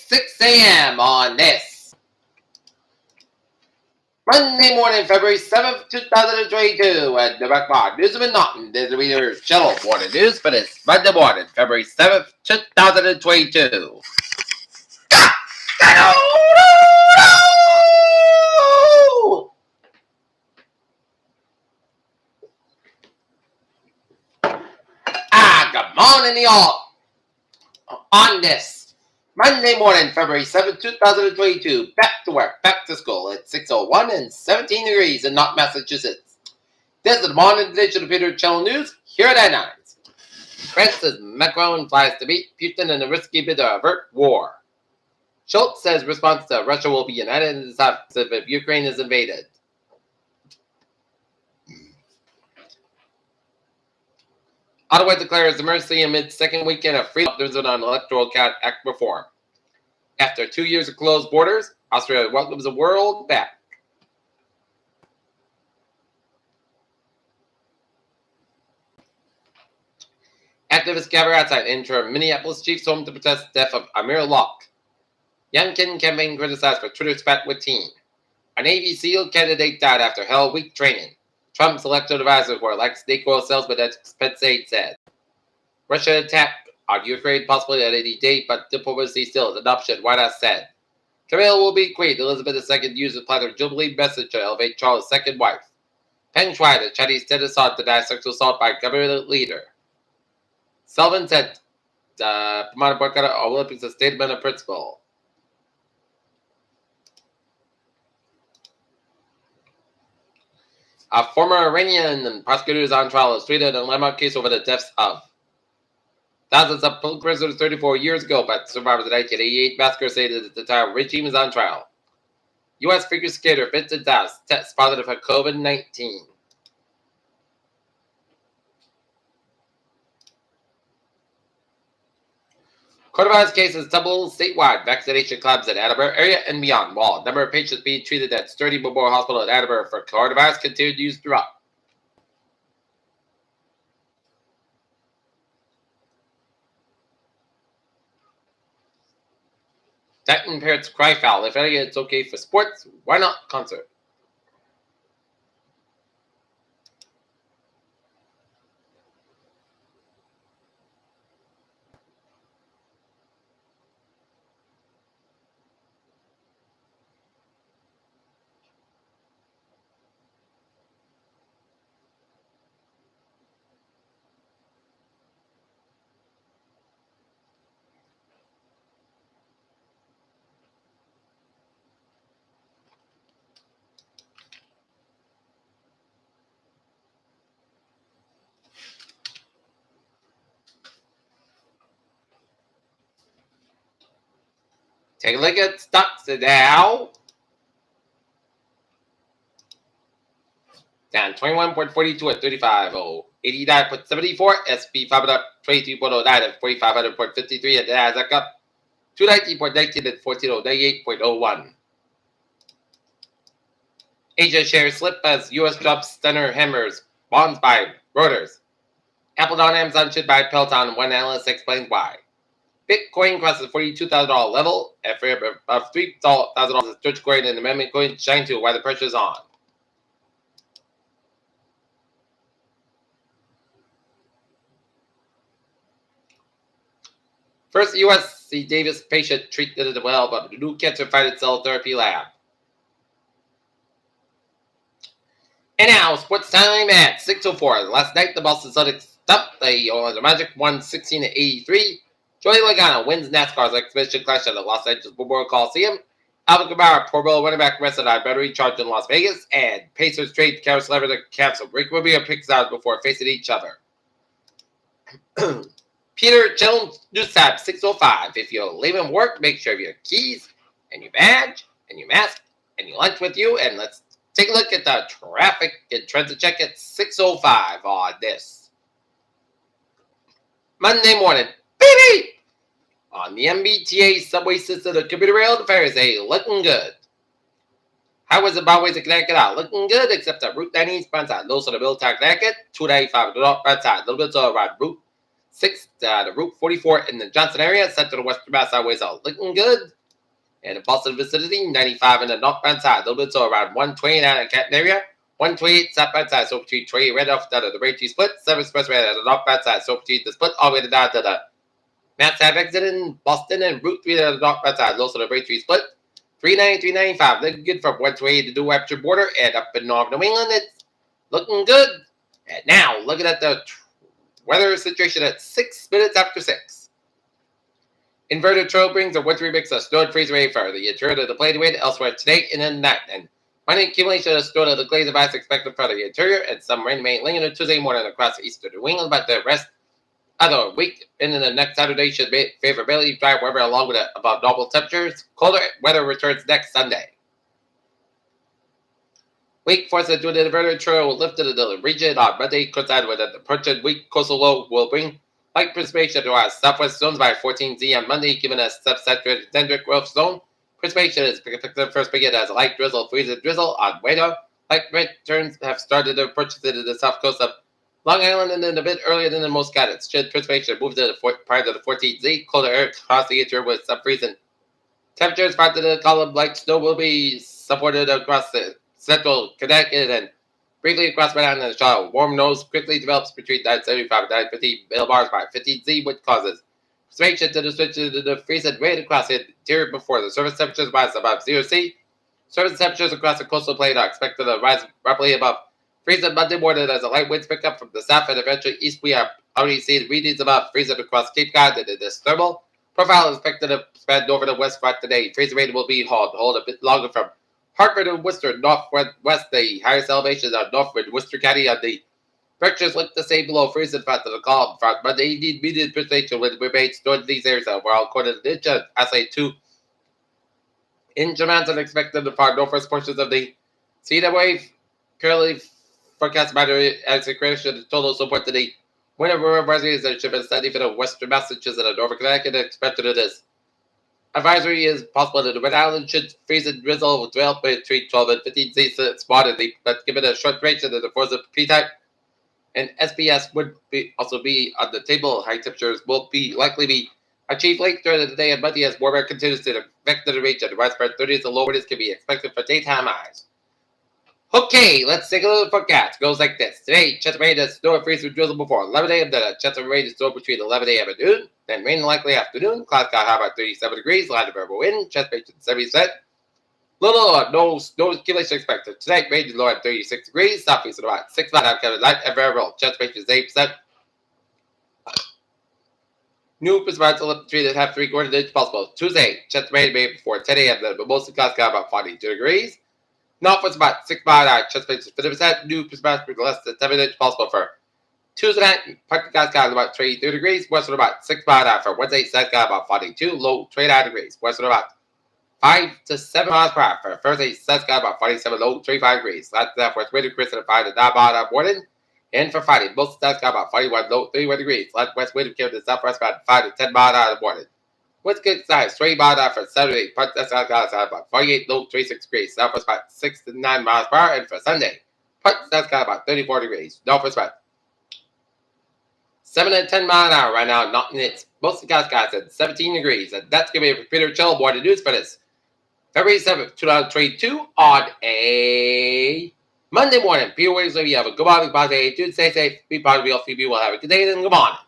6 a.m. on this Monday morning, February 7th, 2022. At the Backbar News of Norton, this is Reader's Channel for the news for this Monday morning, February 7th, 2022. Good morning, y'all. On this Monday morning, February 7th, 2022, back to work, back to school at 6:01 and 17 degrees in North Massachusetts. This is the morning edition of Peter Channel News, here at headlines. Francis Macron flies to meet Putin in a risky bid to avert war. Schultz says response to Russia will be united in the if Ukraine is invaded. Ottawa declares emergency amid second weekend of free optimism on Electoral Act reform. After 2 years of closed borders, Australia welcomes the world back. Activists gather outside interim Minneapolis Chiefs home to protest the death of Amir Locke. Youngkin campaign criticized for Twitter spat with teen. A Navy SEAL candidate died after Hell Week training. Trump's electoral advisors were like snake oil salesmen, Spetsade said. Russia attack on Ukraine possibly at any date, but diplomacy still is an option, White House said. Camilla will be queen. Elizabeth II used the platinum jubilee message to elevate Charles' second wife. Peng Shuai, the Chinese tennis star, denied sexual assault by government leader. Sullivan said promoted boycott of Olympics a statement of principle. A former Iranian prosecutor is on trial as tweeted in a landmark case over the deaths of thousands of political prisoners 34 years ago, but survivors of the 1988 massacre say that the entire regime is on trial. U.S. figure skater Vincent Dows tests positive for COVID-19. Coronavirus cases double statewide. Vaccination clubs in Attleboro area and beyond. While number of patients being treated at Sturdy Memorial Hospital in Attleboro for coronavirus continues to drop. Titan parents cry foul. If any, it's okay for sports. Why not concert? Take a look at stocks now. Down 21.42 at 35.0. 89.74. SP 500 23.09 at 4,500.53. And Nasdaq up 219.19 at 14,098.01. Asia shares slip as U.S. drops stunner hammers. Bonds by Reuters. Apple on Amazon should buy Peloton. One analyst explains why. Bitcoin crosses $42,000 level at of $3,000 Dogecoin and the amendment coin shine to while the pressure is on. First USC Davis patient treated well, but the new cancer fighting cell therapy lab. And now, sports time at 6:04. Last night, the Boston Celtics stumped the Orlando Magic 116-83. Joey Logano wins NASCAR's exhibition clash at the Los Angeles Memorial Coliseum. Alvin Kamara, Pro Bowl running back, rested on battery charge in Las Vegas. And Pacers trade Caris LeVert to Cavs. So Rick Rubio picks out before facing each other. Peter Jones News Tab 6:05. If you're leaving work, make sure you have your keys and your badge and your mask and your lunch with you. And let's take a look at the traffic and transit check at 6:05 on this Monday morning. Baby! On the MBTA subway system, the commuter rail, the fares looking good. Highways and byways in Connecticut are looking good, except that Route 90 eastbound side. Those on the Middletown, Connecticut, 295 northbound side. A little bit to around Route 6 the Route 44 in the Johnson area, set to the western Mass highways are looking good. In the Boston vicinity, 95 in the northbound side, a little bit so around 129 in the Canton area, 128 southbound side, so between 20 right off down to the Ragey split, 7 expressway at the northbound side, so between the split all the way down to the Mass Ave exit in Boston and Route 3 at the northbound side, also the Ragey split, 390, 395, looking good from 128 to the New Hampshire border, and up in North New England, it's looking good. And now, looking at the weather situation at 6 minutes after 6. Inverted trail brings a wintry mix of snow and freeze rain for the interior of the plain wind elsewhere today and in the night. And minor accumulation of snow to the glaze of ice expected for the interior, and some rain may linger on Tuesday morning across eastern New England, but the rest of the week into the next Saturday should favor favorably dry weather along with above normal temperatures. Colder weather returns next Sunday. Wake forces due to the inverted trail will lift into the region on Monday, coinciding with the approaching weak coastal low will bring light precipitation to our southwest zones by 14Z on Monday, given a subsaturated dendritic growth zone. Precipitation is expected to first begin as a light drizzle, freezing drizzle on Wednesday. Light returns have started to approach to the south coast of Long Island and then a bit earlier than in most guidance. Should precipitation move to prior to the 14Z, colder air across the interior with some freezing temperatures prior to the column light snow will be supported across the central Connecticut and briefly across Rhode Island and Charlotte. Warm nose quickly develops between 975 and 950 millibars by 15Z, which causes precipitation to the switch to the freezing rain across the interior before the surface temperatures rise above 0C. Surface temperatures across the coastal plain are expected to rise rapidly above freezing Monday morning as the light winds pick up from the south and eventually east. We are already seeing readings above freezing across Cape Cod, and this thermal profile is expected to spread over the west front today. Freezing rain will be hold a bit longer from Hartford and Worcester, northwest. The highest elevations are Northwood, Worcester County, on the temperatures look to stay below freezing front of the column front, but the median precipitation will remain stored in these areas overall, according to the NINJA. I say 2-inch amounts are expected in the far northwest portions of the Cedar Wave. Currently forecast minor acceleration total support to the winter river advisories that should be steady for the western Massachusetts and northern Connecticut, expected it is. Advisory is possible that the Rhode Island should freeze and drizzle develop between 12 and 15 C spotted, but given a short duration of the force of P-type, and SPS would also be on the table. High temperatures will likely be achieved late during the day and Monday as warmer continues to affect the region. The widespread 30s and low winds can be expected for daytime highs. Okay, let's take a look at the forecast. It goes like this. Today, chance of rain and snow and freeze with drizzle before 11 a.m. Then a chance of rain and snow between 11 a.m. and noon. Then rain likely afternoon. Clouds got high about 37 degrees. Light of variable wind. Chance of 70%. Little no snow accumulation expected. Tonight, rain is low at 36 degrees. Southeast at about 6 miles out of light and variable. Chance of is 8%. New precipitation up to 3.5 inches possible. Tuesday, chance of rain may before 10 a.m. Then, but most of the clouds got about 42 degrees. Northwest about 6 miles out. Chance of 50%. New precipitation less than 7 inches possible for Tuesday night. Partly clouds got about 23 degrees. Western about 6 miles out. For Wednesday, south got about 42. Low 29 degrees. Western about 5 to 7 miles per hour. For Thursday, sun's got about 47, low 35 degrees. Southwest wind increasing at 5 to 9 miles an hour morning. And for Friday, most sun's got about 41, low 31 degrees. Southwest wind carrying the southwest about 5 to 10 miles an hour in the morning. What's good size? 3 miles an hour for Saturday. Part that's got about 48, low 36 degrees. Southwest about 6 to 9 miles per hour. And for Sunday, part that's got about 34 degrees. Northwest about 7 to 10 miles an hour right now. Not in it. Most of the guys at 17 degrees. And that's going to be a Peter Chill. More news for this February 7th, 2022 on a Monday morning. Peter Williams, you have a good morning, Tuesday, stay safe, be positive, we will have a good day, and good morning.